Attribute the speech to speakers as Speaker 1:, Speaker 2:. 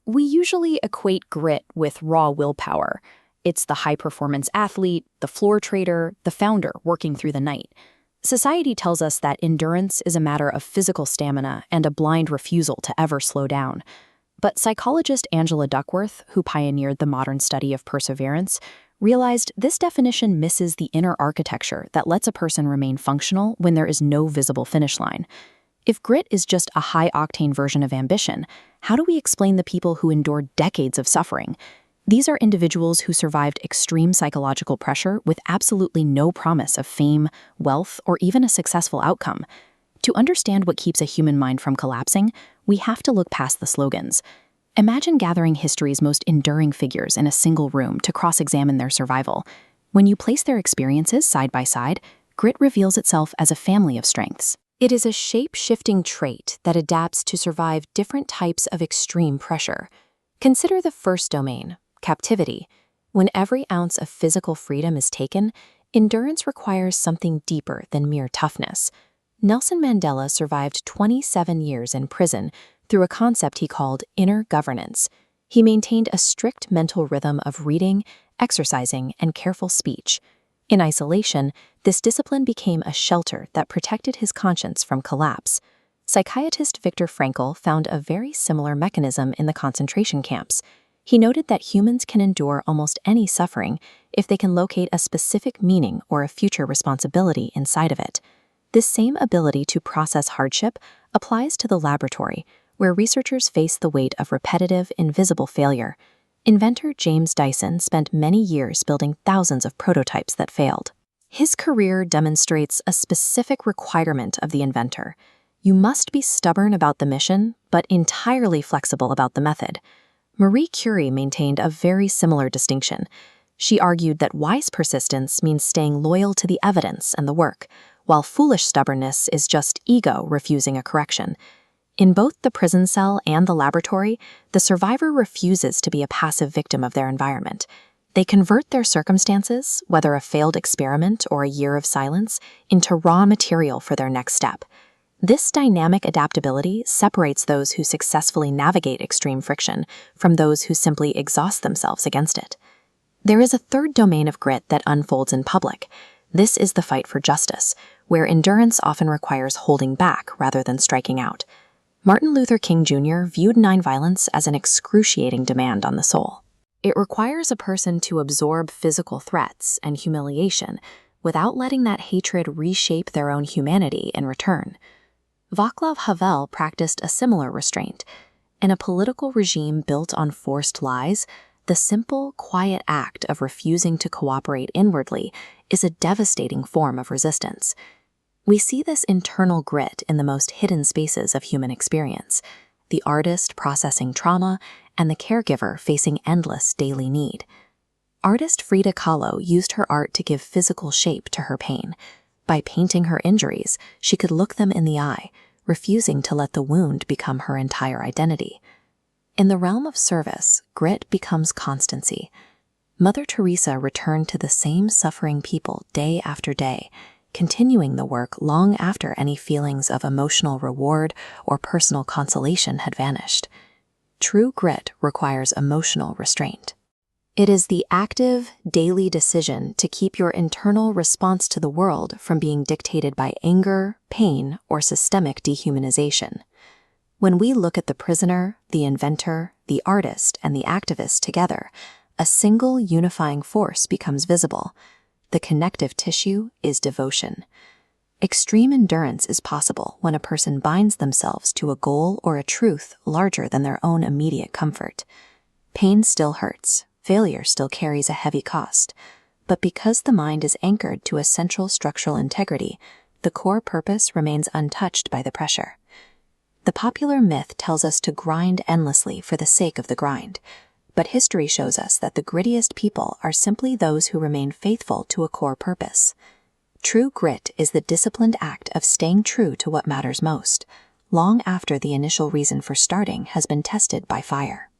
Speaker 1: We usually equate grit with raw willpower. It's the high-performance athlete, the floor trader, the founder working through the night. Society tells us that endurance is a matter of physical stamina and a blind refusal to ever slow down. But psychologist Angela Duckworth, who pioneered the modern study of perseverance, realized this definition misses the inner architecture that lets a person remain functional when there is no visible finish line. If grit is just a high-octane version of ambition, how do we explain the people who endured decades of suffering? These are individuals who survived extreme psychological pressure with absolutely no promise of fame, wealth, or even a successful outcome. To understand what keeps a human mind from collapsing, we have to look past the slogans. Imagine gathering history's most enduring figures in a single room to cross-examine their survival. When you place their experiences side by side, grit reveals itself as a family of strengths. It is a shape-shifting trait that adapts to survive different types of extreme pressure. Consider the first domain, captivity. When every ounce of physical freedom is taken, endurance requires something deeper than mere toughness. Nelson Mandela survived 27 years in prison through a concept he called inner governance. He maintained a strict mental rhythm of reading, exercising, and careful speech. In isolation, this discipline became a shelter that protected his conscience from collapse. Psychiatrist Viktor Frankl found a very similar mechanism in the concentration camps. He noted that humans can endure almost any suffering if they can locate a specific meaning or a future responsibility inside of it. This same ability to process hardship applies to the laboratory, where researchers face the weight of repetitive, invisible failure. Inventor James Dyson spent many years building thousands of prototypes that failed. His career demonstrates a specific requirement of the inventor. You must be stubborn about the mission, but entirely flexible about the method. Marie Curie maintained a very similar distinction. She argued that wise persistence means staying loyal to the evidence and the work, while foolish stubbornness is just ego refusing a correction. In both the prison cell and the laboratory, the survivor refuses to be a passive victim of their environment. They convert their circumstances, whether a failed experiment or a year of silence, into raw material for their next step. This dynamic adaptability separates those who successfully navigate extreme friction from those who simply exhaust themselves against it. There is a third domain of grit that unfolds in public. This is the fight for justice, where endurance often requires holding back rather than striking out. Martin Luther King Jr. viewed nonviolence as an excruciating demand on the soul. It requires a person to absorb physical threats and humiliation without letting that hatred reshape their own humanity in return. Václav Havel practiced a similar restraint. In a political regime built on forced lies, the simple, quiet act of refusing to cooperate inwardly is a devastating form of resistance. We see this internal grit in the most hidden spaces of human experience, the artist processing trauma and the caregiver facing endless daily need. Artist Frida Kahlo used her art to give physical shape to her pain. By painting her injuries, she could look them in the eye, refusing to let the wound become her entire identity. In the realm of service, grit becomes constancy. Mother Teresa returned to the same suffering people day after day, continuing the work long after any feelings of emotional reward or personal consolation had vanished. True grit requires emotional restraint. It is the active, daily decision to keep your internal response to the world from being dictated by anger, pain, or systemic dehumanization. When we look at the prisoner, the inventor, the artist, and the activist together, a single unifying force becomes visible. The connective tissue is devotion. Extreme endurance is possible when a person binds themselves to a goal or a truth larger than their own immediate comfort. Pain still hurts, failure still carries a heavy cost, but because the mind is anchored to a central structural integrity, the core purpose remains untouched by the pressure. The popular myth tells us to grind endlessly for the sake of the grind, but history shows us that the grittiest people are simply those who remain faithful to a core purpose. True grit is the disciplined act of staying true to what matters most, long after the initial reason for starting has been tested by fire.